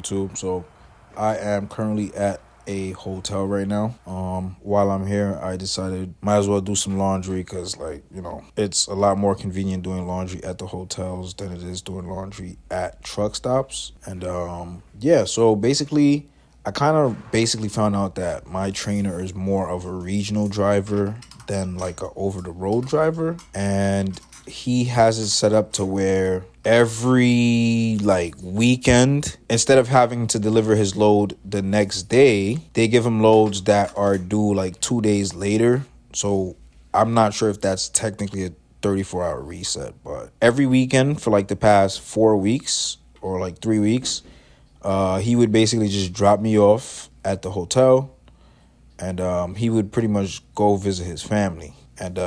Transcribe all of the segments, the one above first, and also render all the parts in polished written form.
YouTube. So I am currently at a hotel right now. While I'm here, I decided might as well do some laundry because, like, it's a lot more convenient doing laundry at the hotels than it is doing laundry at truck stops. And yeah, so basically I kind of basically found out that my trainer is more of a regional driver than like a over the road driver, and he has it set up to where every like weekend, instead of having to deliver his load the next day, they give him loads that are due like 2 days later. So I'm not sure if that's technically a 34-hour reset, but every weekend for like the past 4 weeks or like 3 weeks, he would basically just drop me off at the hotel, and he would pretty much go visit his family. And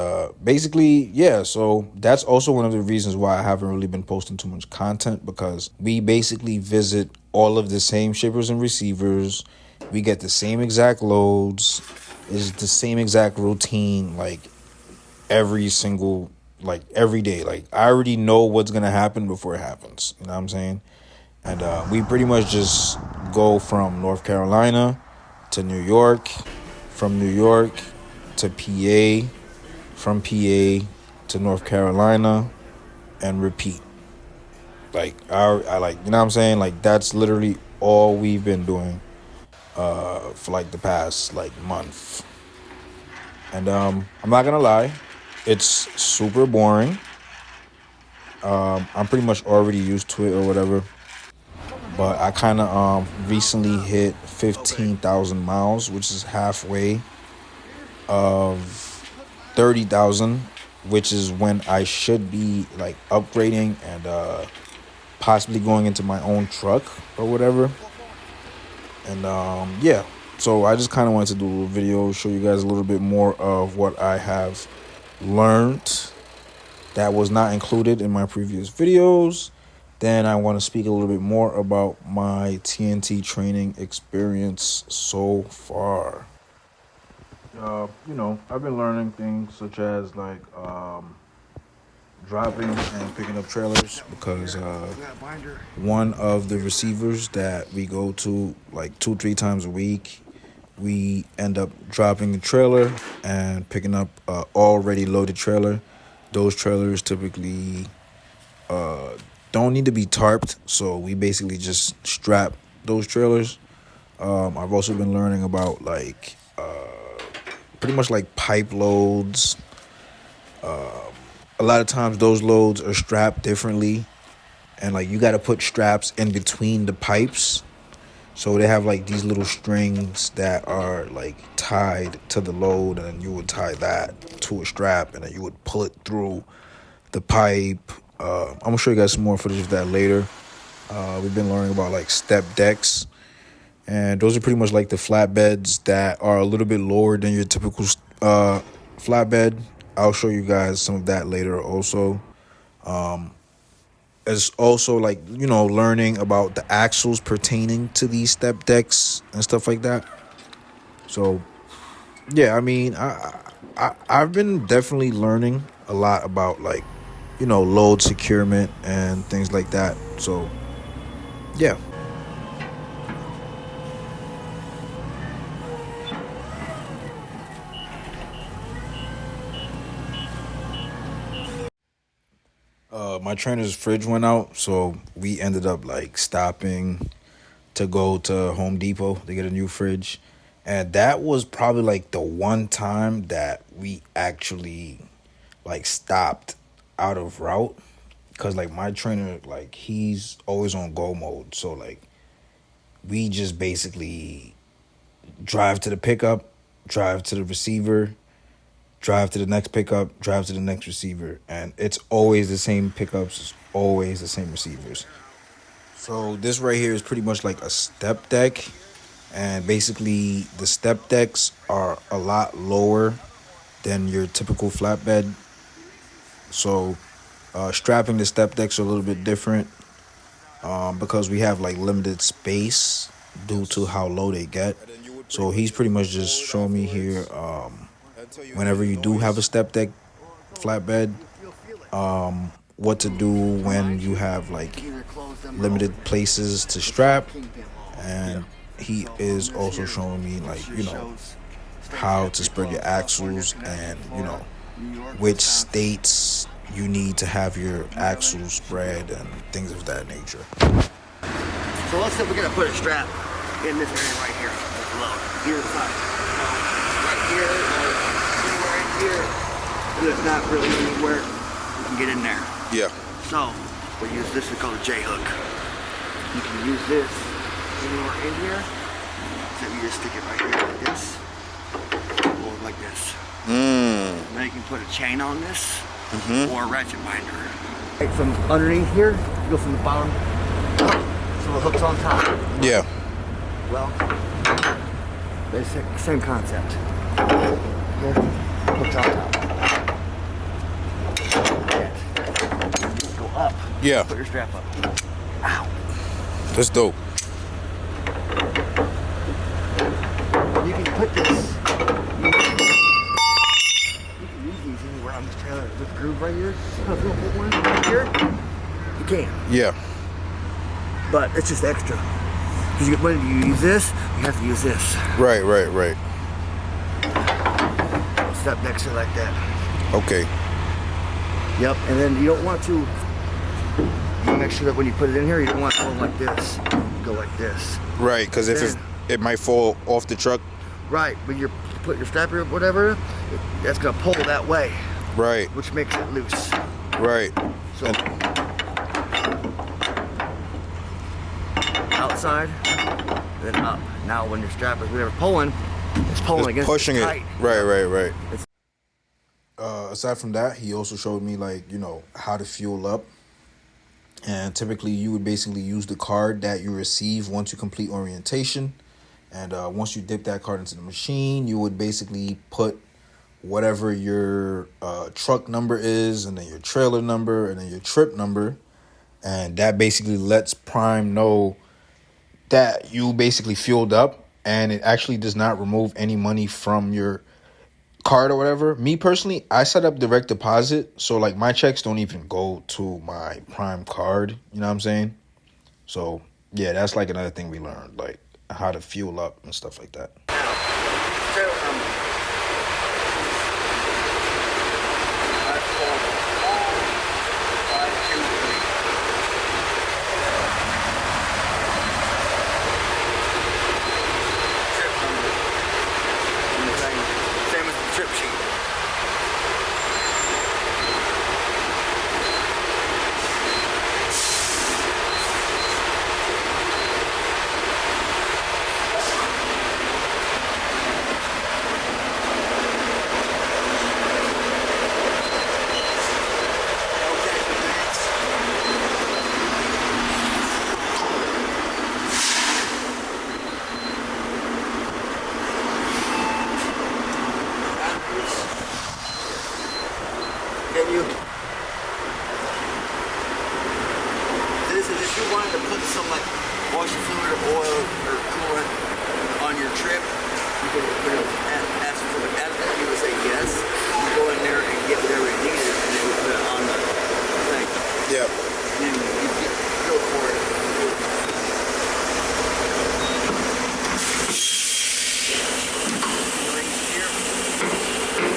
basically, yeah, so that's also one of the reasons why I haven't really been posting too much content, because we basically visit all of the same shippers and receivers. We get the same exact loads. It's the same exact routine, like every single, like every day. Like I already know what's going to happen before it happens. You know what I'm saying? And we pretty much just go from North Carolina to New York, from New York to PA, from PA to North Carolina, and repeat. Like I like, you know what I'm saying? Like that's literally all we've been doing for like the past like month. And I'm not gonna lie, it's super boring. I'm pretty much already used to it or whatever. But I kind of recently hit 15,000 miles, which is halfway of 30,000, which is when I should be like upgrading and possibly going into my own truck or whatever. And yeah, so I just kind of wanted to do a little video, show you guys a little bit more of what I have learned that was not included in my previous videos. Then I want to speak a little bit more about my TNT training experience so far. I've been learning things such as like dropping and picking up trailers, because one of the receivers that we go to like 2-3 times a week, we end up dropping the trailer and picking up a already loaded trailer. Those trailers typically don't need to be tarped, so we basically just strap those trailers. I've also been learning about like pretty much like pipe loads. A lot of times those loads are strapped differently, and like you got to put straps in between the pipes. So they have like these little strings that are like tied to the load, and then you would tie that to a strap, and then you would pull it through the pipe. I'm gonna show you guys some more footage of that later. We've been learning about like step decks, and those are pretty much like the flatbeds that are a little bit lower than your typical flatbed. I'll show you guys some of that later also. It's also like, learning about the axles pertaining to these step decks and stuff like that. So yeah, I mean, I've been definitely learning a lot about like, load securement and things like that. So yeah. My trainer's fridge went out, so we ended up like stopping to go to Home Depot to get a new fridge. And that was probably like the one time that we actually like stopped out of route, because like my trainer, like he's always on go mode. So like we just basically drive to the pickup, drive to the receiver, drive to the next pickup, drive to the next receiver, and it's always the same pickups, it's always the same receivers. So this right here is pretty much like a step deck, and basically the step decks are a lot lower than your typical flatbed. So strapping the step decks are a little bit different, because we have like limited space due to how low they get. So he's pretty much just showing me here, whenever you do have a step deck flatbed, what to do when you have like limited places to strap, and he is also showing me like, you know, how to spread your axles and, you know, which states you need to have your axles spread and things of that nature. So let's say we're gonna put a strap in this area right here, below, here side. Right here, or anywhere in here, there's not really anywhere we can get in there. Yeah. So we'll use this, is called a J-hook. You can use this anywhere in here. So you just stick it right here like this, or like this. Now you can put a chain on this, or a ratchet binder. Right from underneath here, you go from the bottom up, so the hook's on top. Yeah. Well, basic, same concept. Here, hook's on top. Go up. Yeah. Put your strap up. Ow. That's dope. You can put this. You can use these anywhere on this trailer. This groove right here. If you don't put one right here, you can. Yeah. But it's just extra. Because when you use this, you have to use this. Right. Step next to it like that. Okay. Yep, and then you don't want to, you make sure that when you put it in here, you don't want to go like this. Go like this. Right, because if it might fall off the truck. Right, when you put your strap or whatever, that's going to pull that way. Right. Which makes it loose. Right. So, outside, then up. Now when your strap is whatever pulling, it's pulling against pushing it. Pushing it. Right. Aside from that, he also showed me like, you know, how to fuel up. And typically you would basically use the card that you receive once you complete orientation. And once you dip that card into the machine, you would basically put whatever your truck number is, and then your trailer number, and then your trip number. And that basically lets Prime know that you basically fueled up, and it actually does not remove any money from your card or whatever. Me personally, I set up direct deposit, so like my checks don't even go to my Prime card, you know what I'm saying? So yeah, that's like another thing we learned, like how to fuel up and stuff like that. Trip sheet. Can you? This is if you wanted to put some like washer fluid or oil or coolant on your trip, you can ask for the advocate. You would say yes. You go in there and get whatever you needed, and then you put it on the thing. Yeah. And then you go for it.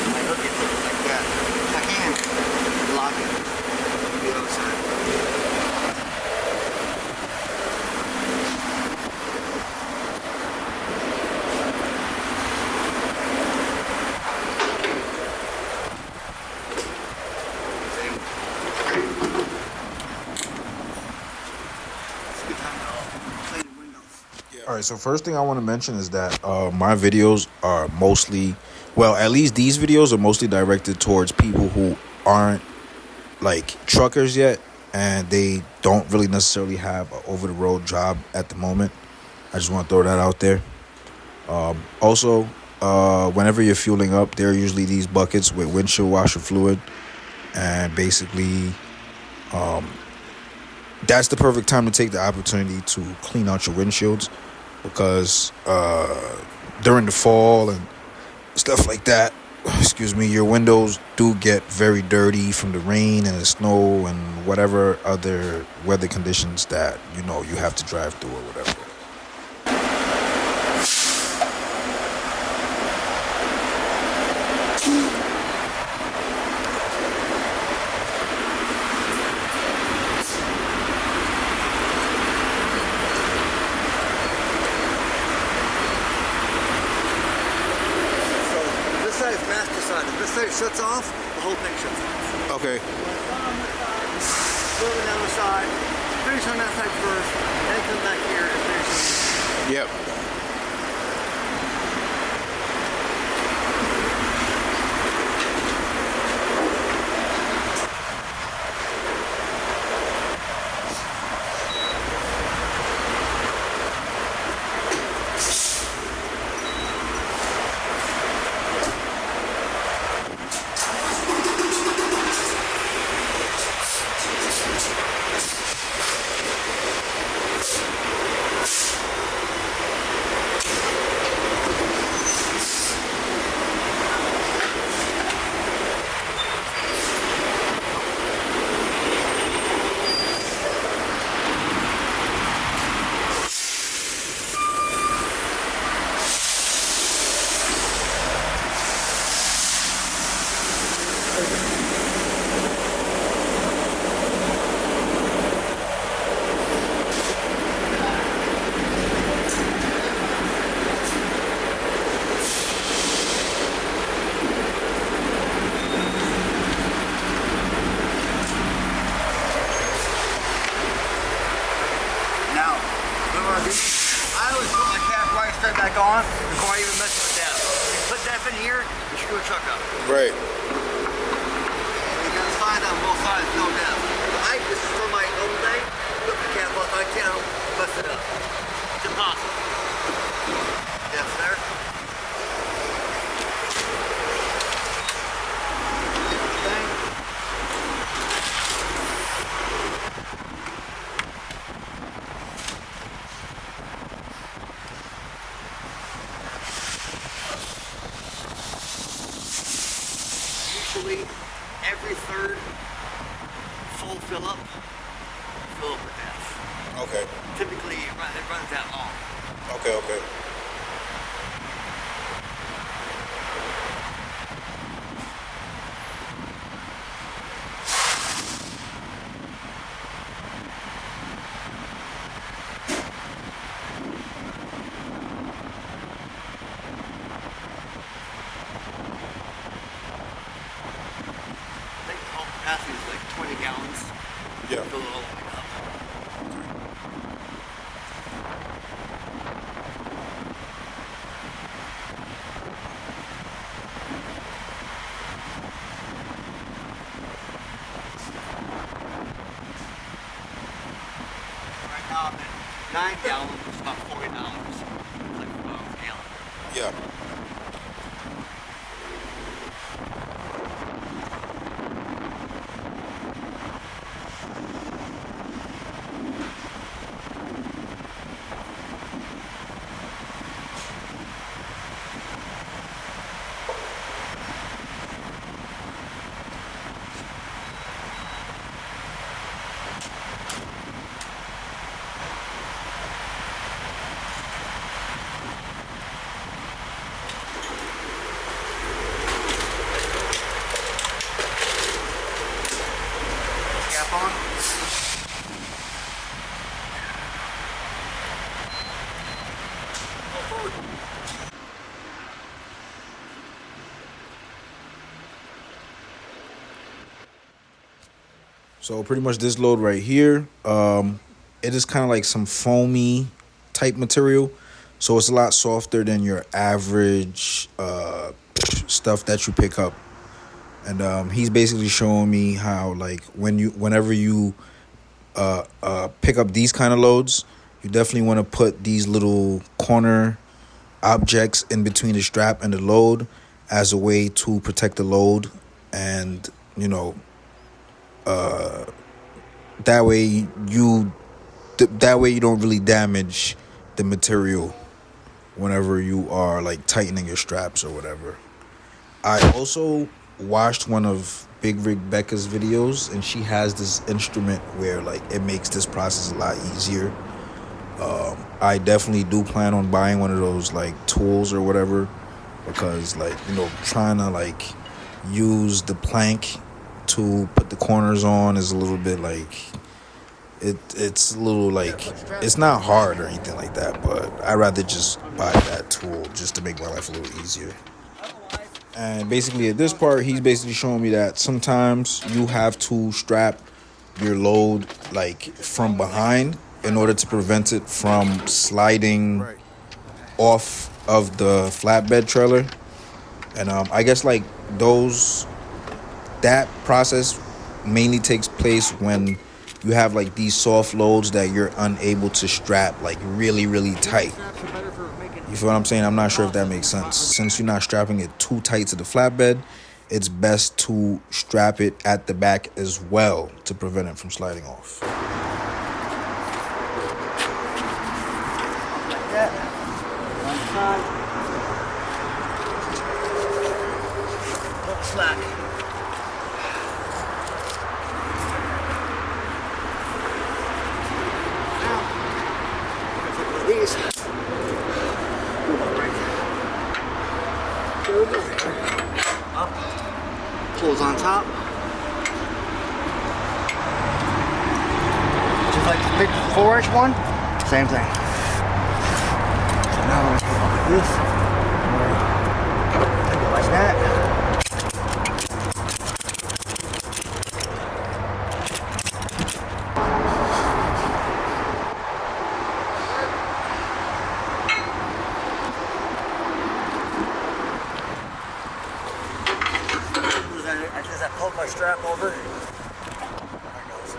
I hook it like that. I can lock it. The other side. All right, so first thing I want to mention is that my videos are mostly, well, at least these videos are mostly directed towards people who aren't like truckers yet, and they don't really necessarily have an over-the-road job at the moment. I just want to throw that out there. Also, whenever you're fueling up, there are usually these buckets with windshield washer fluid, and basically that's the perfect time to take the opportunity to clean out your windshields, because during the fall and stuff like that, excuse me, your windows do get very dirty from the rain and the snow and whatever other weather conditions that you have to drive through or whatever. So this side is master side. If this side shuts off, the whole thing shuts off. Okay. Go to the other side, finish on that side first, then come back here and finish. Yep. Now, what I do, I always put my cap right straight back on before I even mess with the depth. You put depth in here, you screw a truck up. Right. You gotta find on both sides, no depth. This is for my own thing. Put the cap off, I can't mess it up. It's impossible. Depth there. Thing. Usually, every third full fill up with F. Okay. Typically, it runs that long. Okay. Okay. I think the whole capacity is like 20 gallons. Yeah. Fill it all the way up. Right now I'm at 9 gallons, it's about $40. It's like $12 a gallon. Yeah. Cap on. Go forward. So pretty much this load right here, it is kind of like some foamy type material. So it's a lot softer than your average stuff that you pick up. And he's basically showing me how like whenever you pick up these kind of loads, you definitely want to put these little corner objects in between the strap and the load as a way to protect the load, and that way you don't really damage the material whenever you are like tightening your straps or whatever. I also watched one of Big Rig Becca's videos, and she has this instrument where like it makes this process a lot easier. I definitely do plan on buying one of those like tools or whatever, because like, you know, trying to like use the plank to put the corners on is a little bit like it's a little like, it's not hard or anything like that, but I'd rather just buy that tool just to make my life a little easier. And basically, at this part, he's basically showing me that sometimes you have to strap your load like from behind in order to prevent it from sliding off of the flatbed trailer. And I guess like that process mainly takes place when you have like these soft loads that you're unable to strap like really, really tight. You feel what I'm saying? I'm not sure if that makes sense. Since you're not strapping it too tight to the flatbed, it's best to strap it at the back as well to prevent it from sliding off. Like that. One side. Don't slack. Now, these. Up, pulls on top. Just like the big 4-inch one, same thing. So now we're gonna go like this. Like that. As I pulled my strap over. There it goes.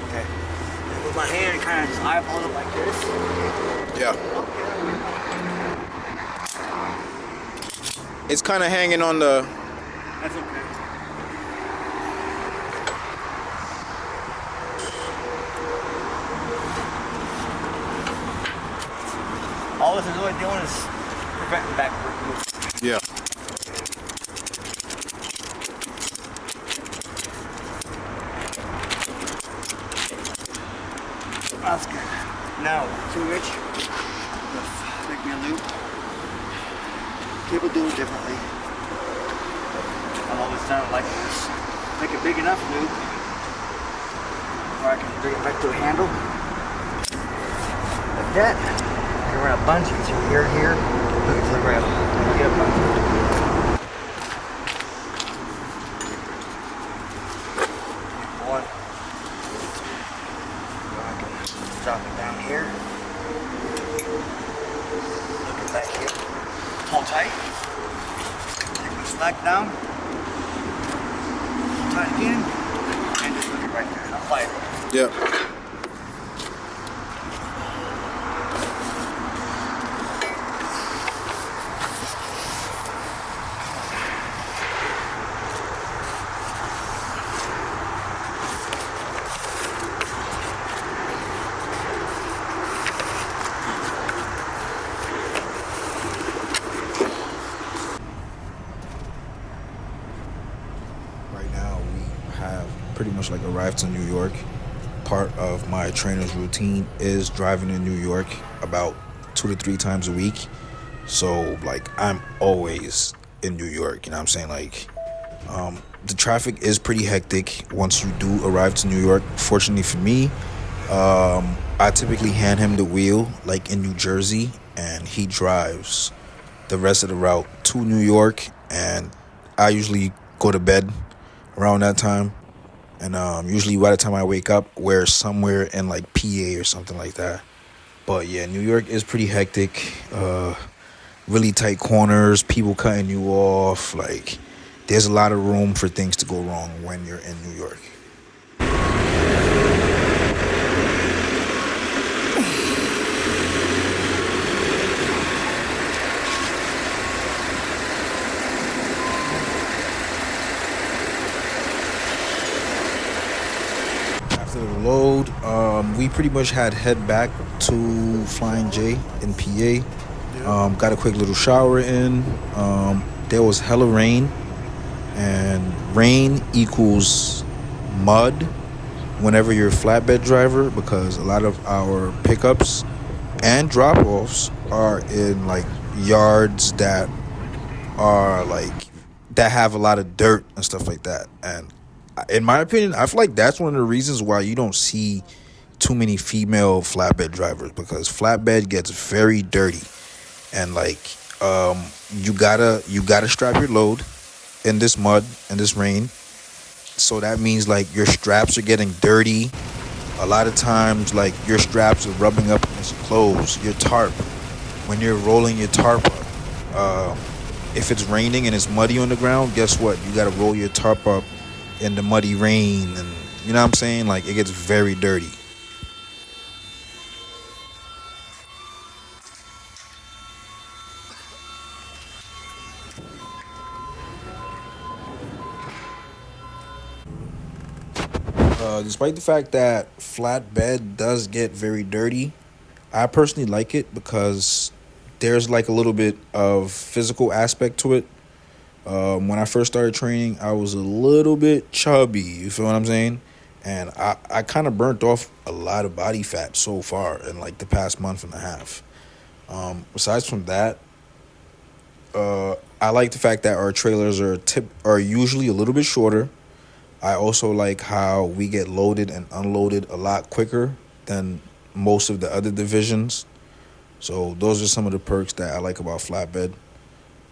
Okay. And with my hand, kind of just eyeball it like this. Yeah. It's kind of hanging on the... That's okay. All this is really doing is preventing backward movement. Yeah. That's good. Now, 2-inch. Make me a loop. People do it differently. I've always done it like this. Make a big enough loop where I can bring it back to a handle. Like that. I can run a bungee through here and here. Hook it to the rail. And I get a bungee. One. Drop it down here. Look it back here. Hold tight. Take my slack down. Hold tight again. And just look it right there. I'll fire it. Yep. Pretty much like arrived to New York. Part of my trainer's routine is driving in New York about 2 to 3 times a week. So like I'm always in New York, you know what I'm saying? Like the traffic is pretty hectic once you do arrive to New York. Fortunately for me, I typically hand him the wheel like in New Jersey, and he drives the rest of the route to New York, and I usually go to bed around that time. And usually by the time I wake up, we're somewhere in like PA or something like that. But yeah, New York is pretty hectic. Really tight corners, people cutting you off. Like, there's a lot of room for things to go wrong when you're in New York. After the load, we pretty much had head back to Flying J in PA. Got a quick little shower in. There was hella rain, and rain equals mud whenever you're a flatbed driver, because a lot of our pickups and drop-offs are in like yards that are like that have a lot of dirt and stuff like that. And in my opinion, I feel like that's one of the reasons why you don't see too many female flatbed drivers, because flatbed gets very dirty. And like you gotta strap your load in this mud and this rain. So that means like your straps are getting dirty. A lot of times like your straps are rubbing up against your clothes, your tarp, when you're rolling your tarp up. If it's raining and it's muddy on the ground, guess what? You gotta roll your tarp up in the muddy rain, and you know what I'm saying? Like it gets very dirty. Despite the fact that flatbed does get very dirty, I personally like it because there's like a little bit of physical aspect to it. When I first started training, I was a little bit chubby, you feel what I'm saying? And I kind of burnt off a lot of body fat so far in like the past month and a half. Besides from that, I like the fact that our trailers are usually a little bit shorter. I also like how we get loaded and unloaded a lot quicker than most of the other divisions. So those are some of the perks that I like about flatbed.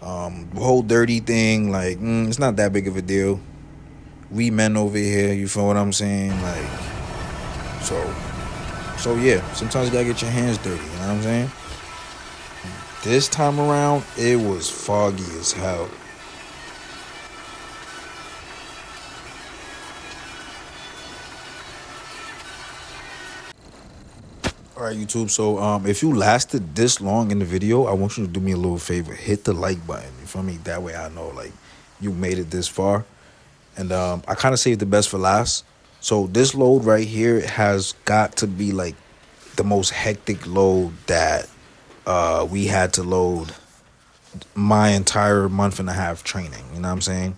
The whole dirty thing, like, it's not that big of a deal. We men over here, you feel what I'm saying? Like, so yeah, sometimes you gotta get your hands dirty, you know what I'm saying? This time around, it was foggy as hell. All right, YouTube. So, if you lasted this long in the video, I want you to do me a little favor. Hit the like button. You feel me? That way I know, like, you made it this far. And I kind of saved the best for last. So, this load right here has got to be, like, the most hectic load that we had to load my entire month and a half training. You know what I'm saying?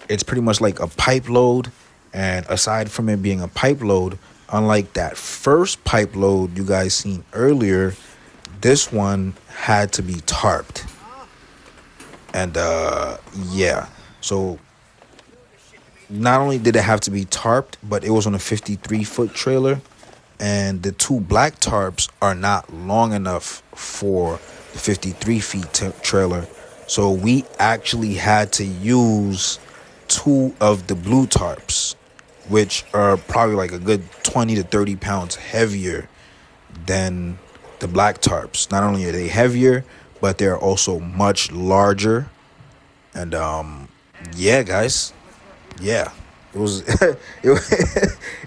It's pretty much like a pipe load. And aside from it being a pipe load, unlike that first pipe load you guys seen earlier, this one had to be tarped. And yeah, so not only did it have to be tarped, but it was on a 53-foot trailer, and the two black tarps are not long enough for the 53 feet trailer. So we actually had to use two of the blue tarps, which are probably like a good 20 to 30 pounds heavier than the black tarps. Not only are they heavier, but they're also much larger. And yeah, guys, yeah, it was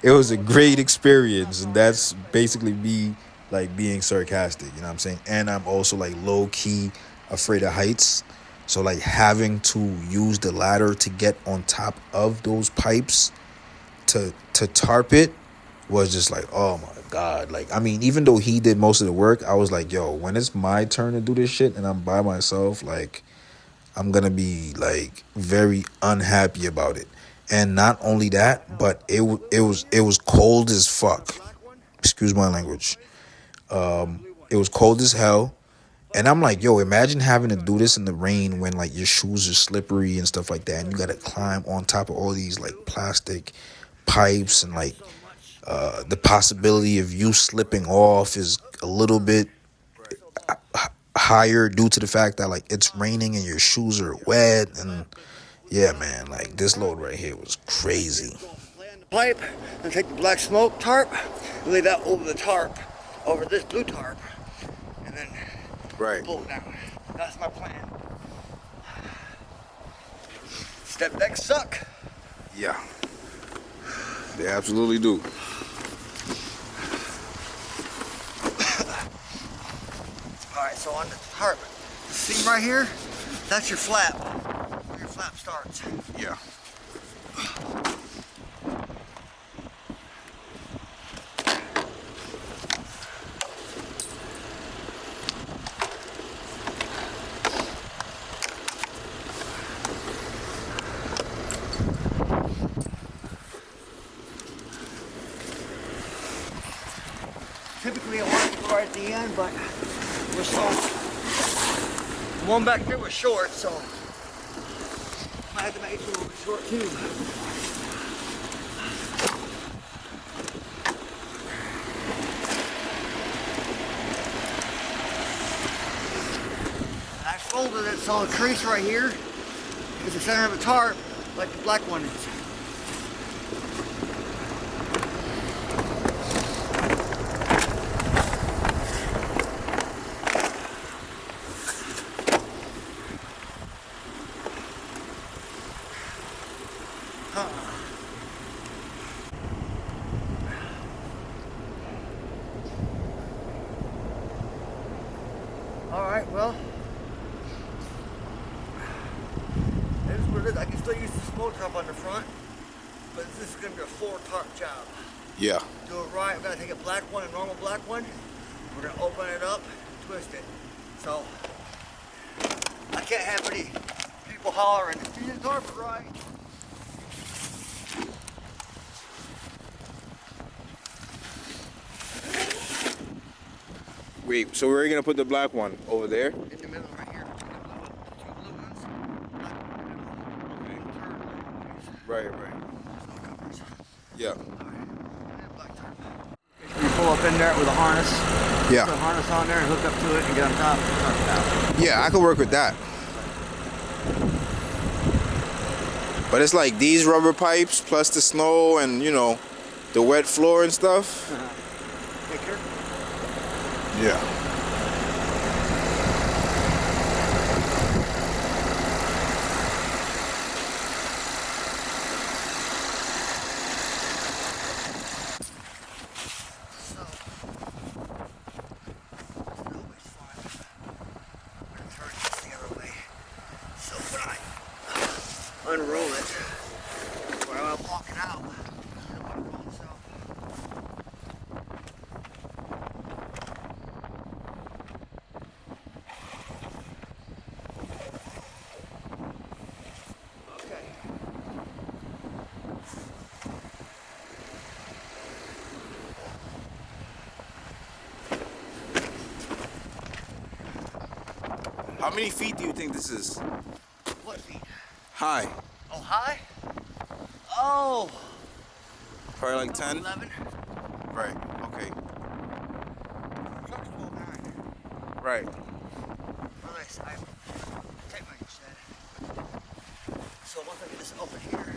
it was a great experience, and that's basically me like being sarcastic, you know what I'm saying? And I'm also like low key afraid of heights, so like having to use the ladder to get on top of those pipes to tarp it was just like, oh my god. Like, I mean, even though he did most of the work, I was like, yo, when it's my turn to do this shit and I'm by myself, like, I'm gonna be like very unhappy about it. And not only that, but it was cold as fuck. Excuse my language. It was cold as hell. And I'm like, yo, imagine having to do this in the rain when like your shoes are slippery and stuff like that, and you gotta climb on top of all these like plastic pipes, and like the possibility of you slipping off is a little bit higher due to the fact that like it's raining and your shoes are wet. And yeah, man, like this load right here was crazy. Lay on the pipe and take the black smoke tarp and lay that over the tarp, over this blue tarp, and then pull it down. That's my plan. Step decks suck. Yeah, they absolutely do. Alright, so on the tarp, see right here? That's your flap, where your flap starts. Yeah. at the end, but we're so. The one back there was short, so I had to make it a little bit short too. And I folded it so the crease right here is the center of a tarp, like the black one is. Alright, well, it is what it is. I can still use the smoke drop on the front, but this is going to be a 4-tarp job. Yeah. Do it right. We're going to take a black one, a normal black one. We're going to open it up, twist it. So, I can't have any people hollering, "You didn't tarp it right." Wait, so where are you gonna put the black one? Over there? In the middle, right here. Two blue ones. Right. Yeah. You pull up in there with a harness. Yeah. Put a harness on there and hook up to it and get on top. Yeah, I could work with that. But it's like these rubber pipes plus the snow and, you know, the wet floor and stuff. Take care. Yeah. Unroll it while I'm walking out. Okay. How many feet do you think this is? What feet? High. Oh, high? Oh. Probably like 10? 11. Right, okay. Truck's 12.9. Right. Nice. I take what you said. So once I get this open here.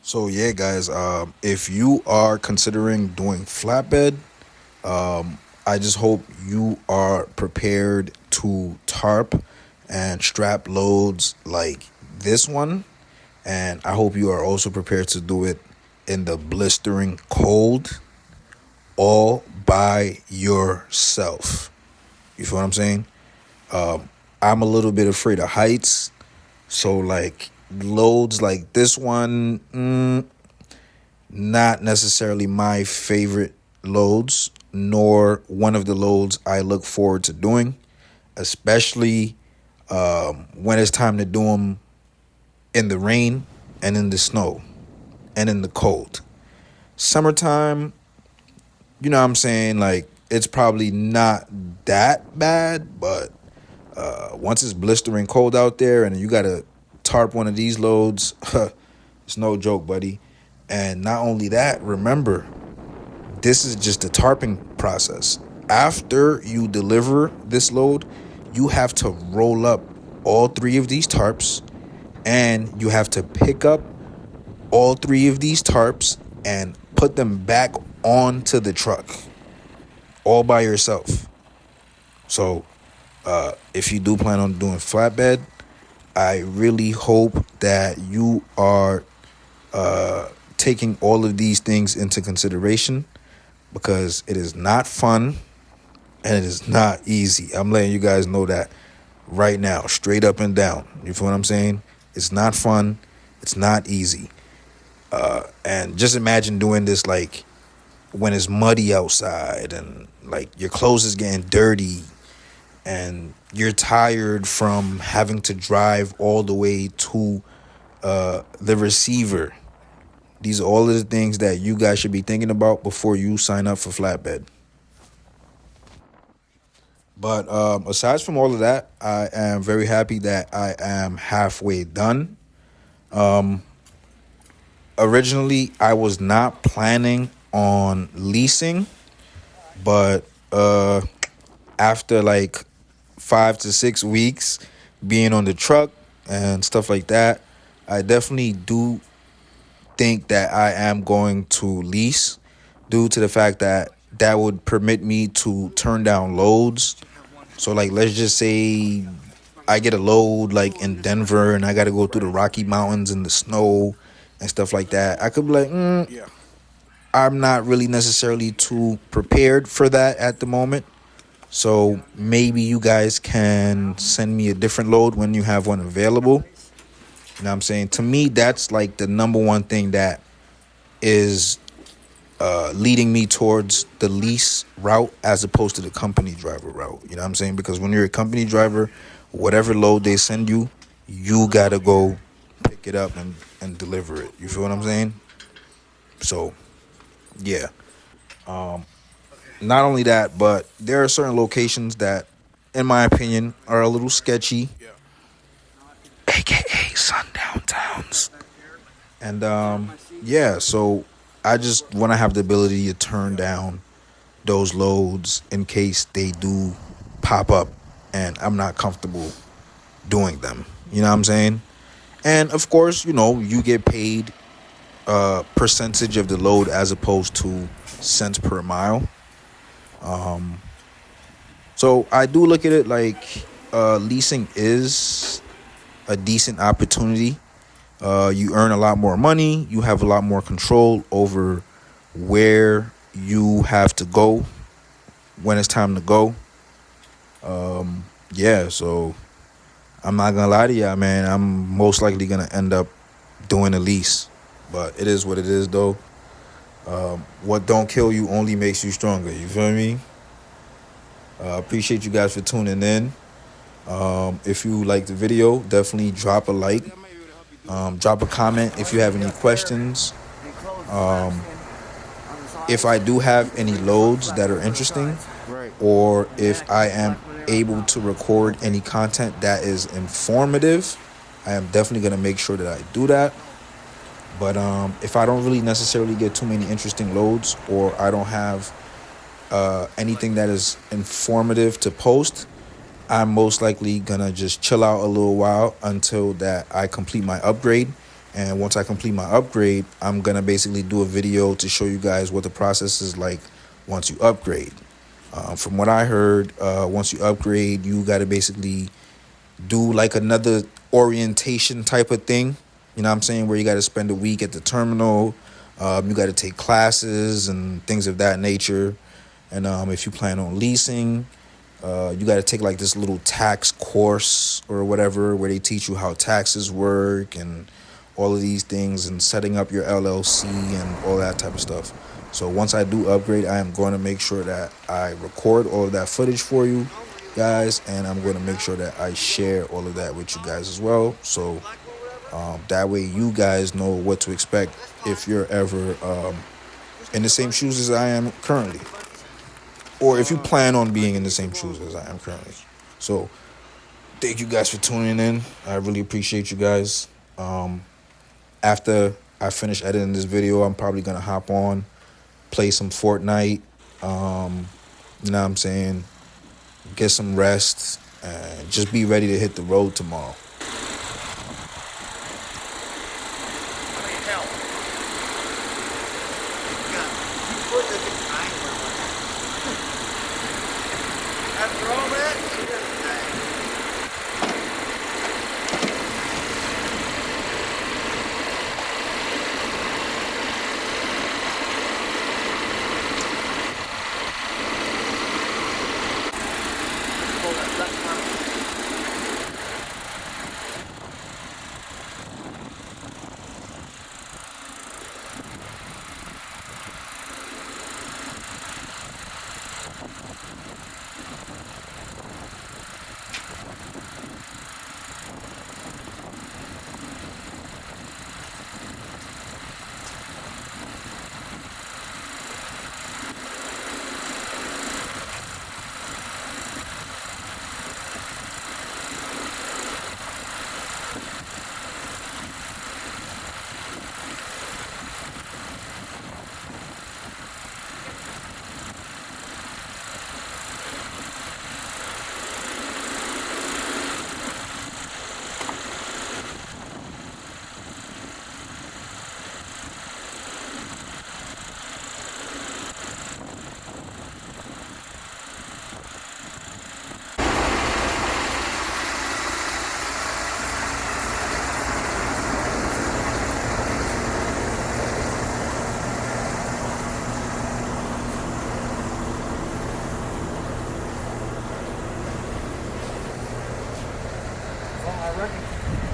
So yeah, guys, if you are considering doing flatbed, I just hope you are prepared to tarp and strap loads like this one. And I hope you are also prepared to do it in the blistering cold all by yourself. You feel what I'm saying? I'm a little bit afraid of heights. So like loads like this one, not necessarily my favorite loads, nor one of the loads I look forward to doing, especially when it's time to do them in the rain and in the snow and in the cold. Summertime, you know what I'm saying? Like, it's probably not that bad, but once it's blistering cold out there and you got to tarp one of these loads, it's no joke, buddy. And not only that, remember, this is just the tarping process. After you deliver this load, you have to roll up all 3 of these tarps, and you have to pick up all 3 of these tarps and put them back onto the truck all by yourself. So if you do plan on doing flatbed, I really hope that you are taking all of these things into consideration, because it is not fun and it is not easy. I'm letting you guys know that right now, straight up and down. You feel what I'm saying? It's not fun. It's not easy. And just imagine doing this like when it's muddy outside and like your clothes is getting dirty and you're tired from having to drive all the way to the receiver. These are all of the things that you guys should be thinking about before you sign up for Flatbed. But aside from all of that, I am very happy that I am halfway done. Originally, I was not planning on leasing, but after like 5 to 6 weeks being on the truck and stuff like that, I definitely do think that I am going to lease due to the fact that that would permit me to turn down loads. So like let's just say I get a load like in Denver and I got to go through the Rocky Mountains and the snow and stuff like that. I could be like, I'm not really necessarily too prepared for that at the moment. So maybe you guys can send me a different load when you have one available. You know what I'm saying? To me, that's like the number one thing that is leading me towards the lease route as opposed to the company driver route. You know what I'm saying? Because when you're a company driver, whatever load they send you, you got to go pick it up and deliver it. You feel what I'm saying? So, yeah. Not only that, but there are certain locations that, in my opinion, are a little sketchy, aka sundown towns. And yeah, so I just want to have the ability to turn down those loads in case they do pop up and I'm not comfortable doing them. You know what I'm saying? And of course, you know, you get paid a percentage of the load as opposed to cents per mile. So I do look at it like leasing is a decent opportunity. You earn a lot more money. You have a lot more control over where you have to go when it's time to go. Yeah, so I'm not gonna lie to y'all, man. I'm most likely gonna end up doing a lease, but it is what it is, though. What don't kill you only makes you stronger. You feel me? Appreciate you guys for tuning in. If you like the video, definitely drop a like. Drop a comment if you have any questions. If I do have any loads that are interesting, or if I am able to record any content that is informative, I am definitely going to make sure that I do that. But if I don't really necessarily get too many interesting loads, or I don't have anything that is informative to post, I'm most likely gonna just chill out a little while until that I complete my upgrade. And once I complete my upgrade, I'm gonna basically do a video to show you guys what the process is like once you upgrade. From what I heard, once you upgrade, you gotta basically do like another orientation type of thing. You know what I'm saying? Where you gotta spend a week at the terminal. You gotta take classes and things of that nature. And if you plan on leasing, you got to take like this little tax course or whatever where they teach you how taxes work and all of these things and setting up your LLC and all that type of stuff. So once I do upgrade, I am going to make sure that I record all of that footage for you guys, and I'm going to make sure that I share all of that with you guys as well. So that way you guys know what to expect if you're ever in the same shoes as I am currently. Or if you plan on being in the same shoes as I am currently. So, thank you guys for tuning in. I really appreciate you guys. After I finish editing this video, I'm probably going to hop on, play some Fortnite. You know what I'm saying? Get some rest. And just be ready to hit the road tomorrow. After all that, pull that left arm. I reckon.